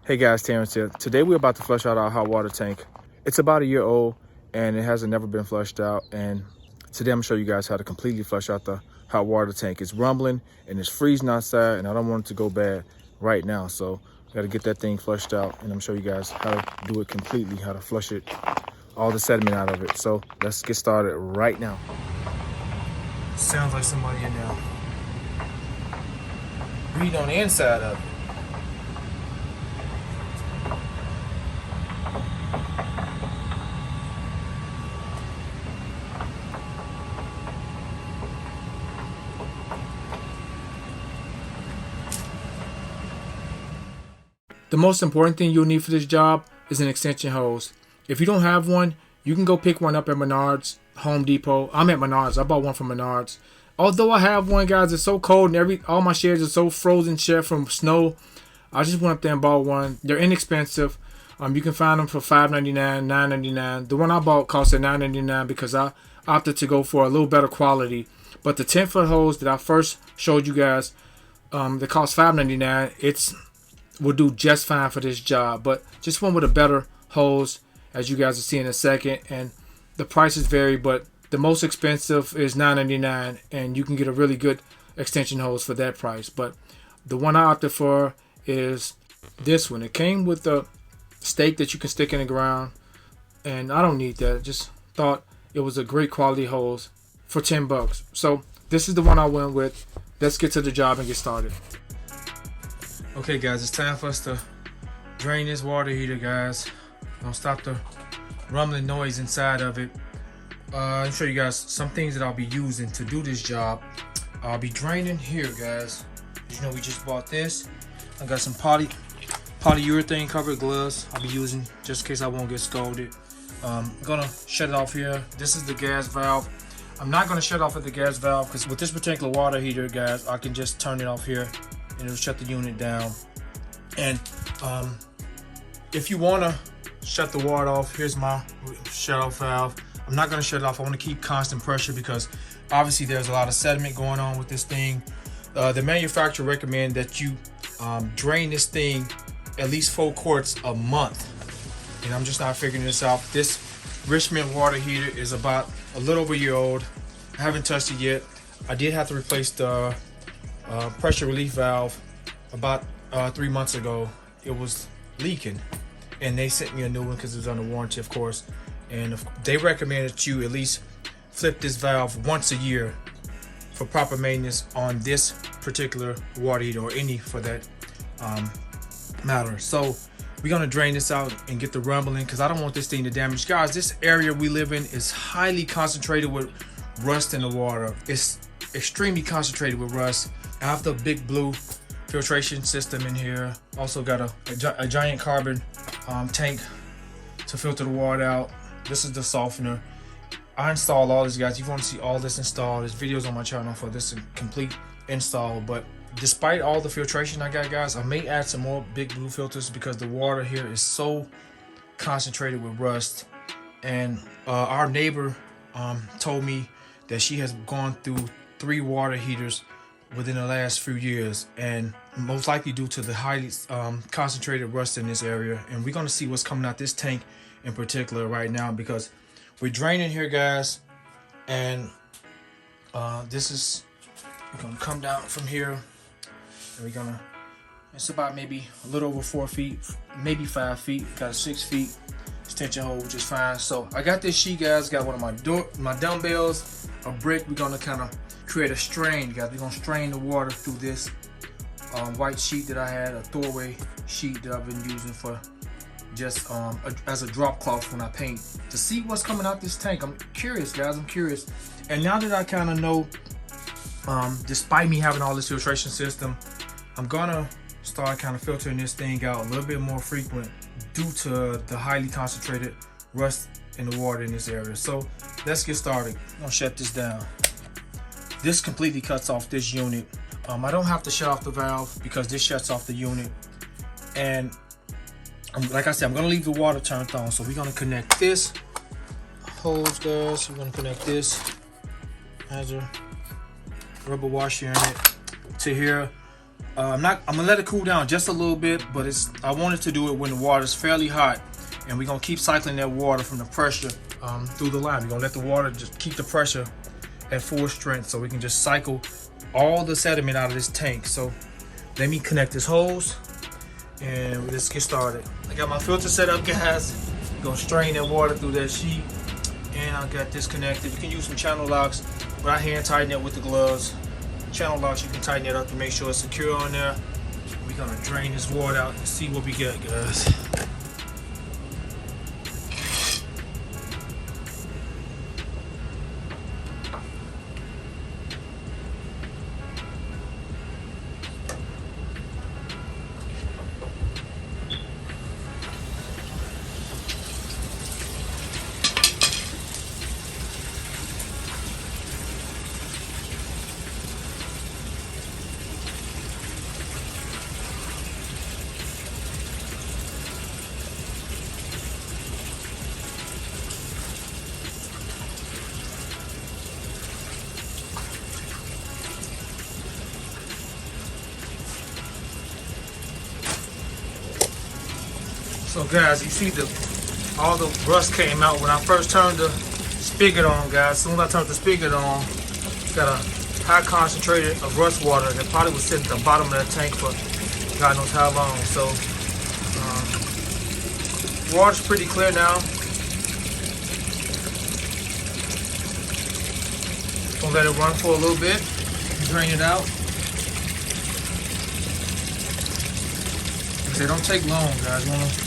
Hey guys, Terrence here. Today we're about to flush out our hot water tank. It's about a year old and it hasn't never been flushed out. And today I'm gonna show you guys how to completely flush out the hot water tank. It's rumbling and it's freezing outside and I don't want it to go bad right now. So I gotta get that thing flushed out and I'm gonna show you guys how to do it completely, how to flush it, all the sediment out of it. So let's get started right now. Sounds like somebody in there. Read on the inside of it. The most important thing you'll need for this job is an extension hose. If you don't have one, you can go pick one up at Menards, Home Depot. I'm at Menards. I bought one from Menards. Although I have one, guys, it's so cold and all my sheds are so frozen shut from snow. I just went up there and bought one. They're inexpensive. You can find them for $5.99, $9.99. The one I bought cost $9.99 because I opted to go for a little better quality. But the 10-foot hose that I first showed you guys, that cost $5.99, will do just fine for this job. But just one with a better hose, as you guys will see in a second. And the prices vary, but the most expensive is $9.99, and you can get a really good extension hose for that price. But the one I opted for is this one. It came with a stake that you can stick in the ground, and I don't need that. Just thought it was a great quality hose for $10. So this is the one I went with. Let's get to the job and get started. Okay guys, it's time for us to drain this water heater, guys. I'll stop the rumbling noise inside of it. I'll show you guys some things that I'll be using to do this job. I'll be draining here, guys. As you know, we just bought this. I got some polyurethane covered gloves I'll be using just in case I won't get scalded. I'm gonna shut it off here. This is the gas valve. I'm not gonna shut off at the gas valve because with this particular water heater, guys, I can just turn it off here and it'll shut the unit down. And if you want to shut the water off, here's my shut off valve. I'm not going to shut it off. I want to keep constant pressure because obviously there's a lot of sediment going on with this thing. The manufacturer recommend that you drain this thing at least 4 quarts a month, and I'm just not figuring this out. This Richmond water heater is about a little over a year old. I haven't touched it yet. I did have to replace the pressure relief valve about 3 months ago. It was leaking and they sent me a new one because it was under warranty, of course. And they recommend that you at least flip this valve once a year for proper maintenance on this particular water heater, or any for that matter. So we're gonna drain this out and get the rumbling because I don't want this thing to damage. Guys, this area we live in is highly concentrated with rust in the water. It's extremely concentrated with rust. I have the big blue filtration system in here. Also got a giant carbon tank to filter the water out. This is the softener. I installed all this, guys. If you want to see all this installed, there's videos on my channel for this complete install. But despite all the filtration I got, guys, I may add some more big blue filters because the water here is so concentrated with rust. And our neighbor told me that she has gone through 3 water heaters within the last few years, and most likely due to the highly concentrated rust in this area. And we're going to see what's coming out this tank in particular right now because we're draining here, guys. And this is, we're going to come down from here, and we're going to, it's about maybe a little over 4 feet, maybe 5 feet. Got a 6 feet extension hole, which is fine. So I got this sheet, guys. Got one of my dumbbells, a brick. We're going to kind of create a strain, guys. We're gonna strain the water through this white sheet that I had, a throwaway sheet that I've been using for just as a drop cloth when I paint, to see what's coming out this tank. I'm curious, guys. I'm curious. And now that I kind of know, despite me having all this filtration system, I'm gonna start kind of filtering this thing out a little bit more frequent due to the highly concentrated rust in the water in this area. So let's get started. I'm gonna shut this down. This completely cuts off this unit. I don't have to shut off the valve because this shuts off the unit. And like I said, I'm gonna leave the water turned on. So we're gonna connect this hose, guys. We're gonna connect this, has a rubber washer in it, to here. I'm gonna let it cool down just a little bit, but I wanted to do it when the water is fairly hot, and we're gonna keep cycling that water from the pressure through the line. We're gonna let the water just keep the pressure at full strength, so we can just cycle all the sediment out of this tank. So let me connect this hose, and let's get started. I got my filter set up, guys. Gonna strain that water through that sheet, and I got this connected. You can use some channel locks, but I hand tighten it with the gloves. Channel locks, you can tighten it up to make sure it's secure on there. We're gonna drain this water out and see what we get, guys. So guys, you see all the rust came out when I first turned the spigot on, guys. As soon as I turned the spigot on, got a high concentrated of rust water that probably was sitting at the bottom of that tank for God knows how long. So water's pretty clear now. Gonna let it run for a little bit, drain it out. They don't take long, guys.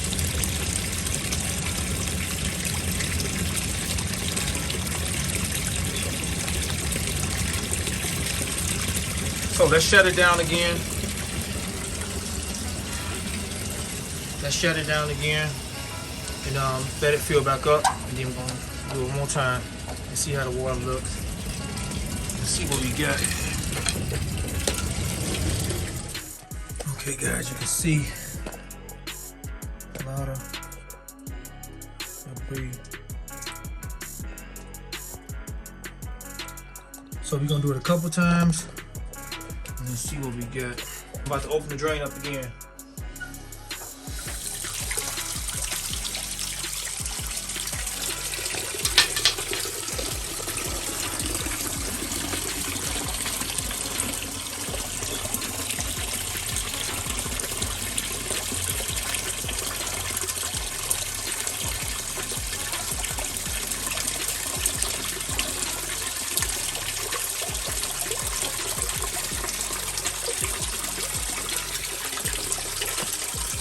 So let's shut it down again. Let's shut it down again and let it fill back up. And then we're gonna do it one more time and see how the water looks. Let's see what we got. Okay, guys, you can see a lot of debris. So we're gonna do it a couple times. Let's see what we get. I'm about to open the drain up again.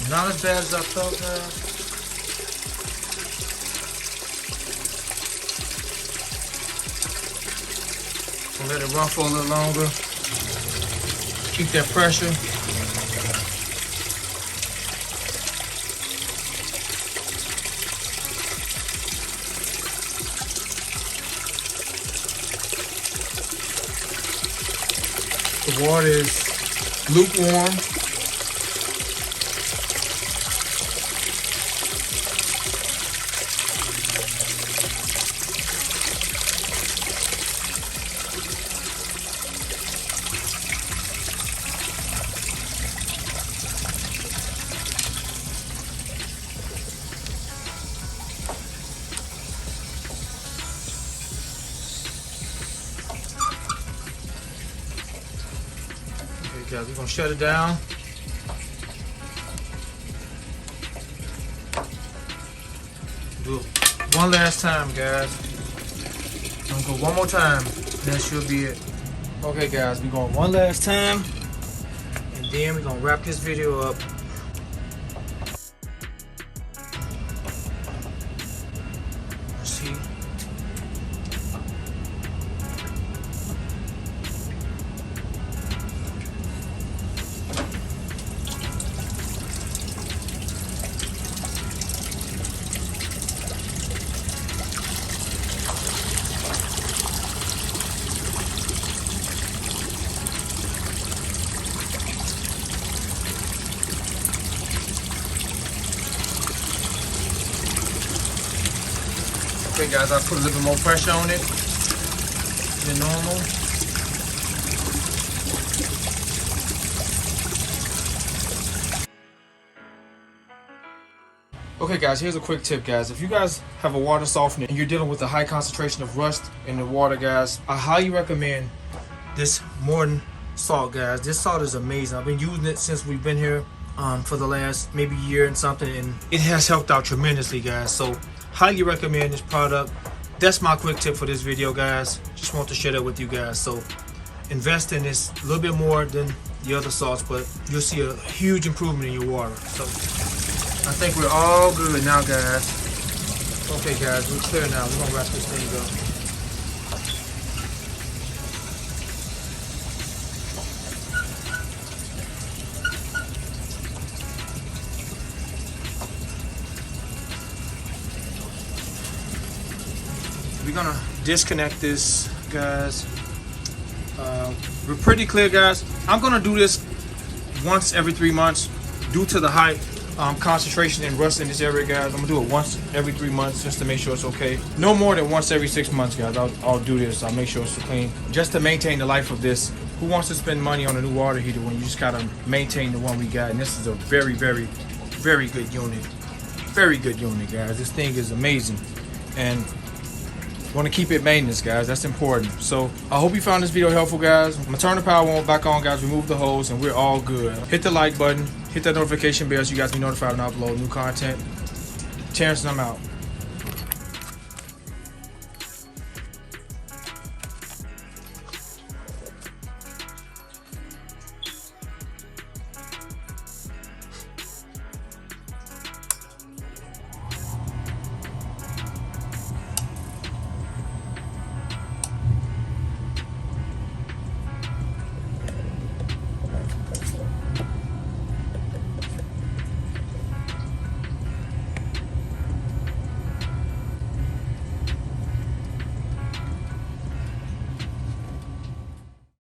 Not as bad as I thought, guys. So let it run for a little longer. Keep that pressure. The water is lukewarm. Guys, we're gonna shut it down. Do it one last time, guys. I'm gonna go one more time, and that should be it. Okay, guys, we're going one last time, and then we're gonna wrap this video up. Let's see. Okay, guys, I put a little bit more pressure on it than normal. Okay guys, here's a quick tip guys. If you guys have a water softener and you're dealing with a high concentration of rust in the water guys, I highly recommend this Morton salt guys. This salt is amazing. I've been using it since we've been here for the last maybe year and something, and it has helped out tremendously guys. So highly recommend this product. That's my quick tip for this video guys. Just want to share that with you guys. So invest in this a little bit more than the other salts, but you'll see a huge improvement in your water. So I think we're all good now, guys. Okay, guys, we're clear now. We're gonna wrap this thing up. We're gonna disconnect this, guys. We're pretty clear, guys. I'm gonna do this once every 3 months due to the high concentration and rust in this area guys. I'm gonna do it once every 3 months just to make sure it's okay. No more than once every 6 months guys. I'll do this. I'll make sure it's clean just to maintain the life of this. Who wants to spend money on a new water heater when you just gotta maintain the one we got? And this is a very very good unit. Very good unit guys. This thing is amazing and want to keep it maintenance guys. That's important. So I hope you found this video helpful guys. I'm gonna turn the power on back on guys, remove the hose, and we're all good. Hit the like button, hit that notification bell so you guys be notified when I upload new content. Terrence, I'm out.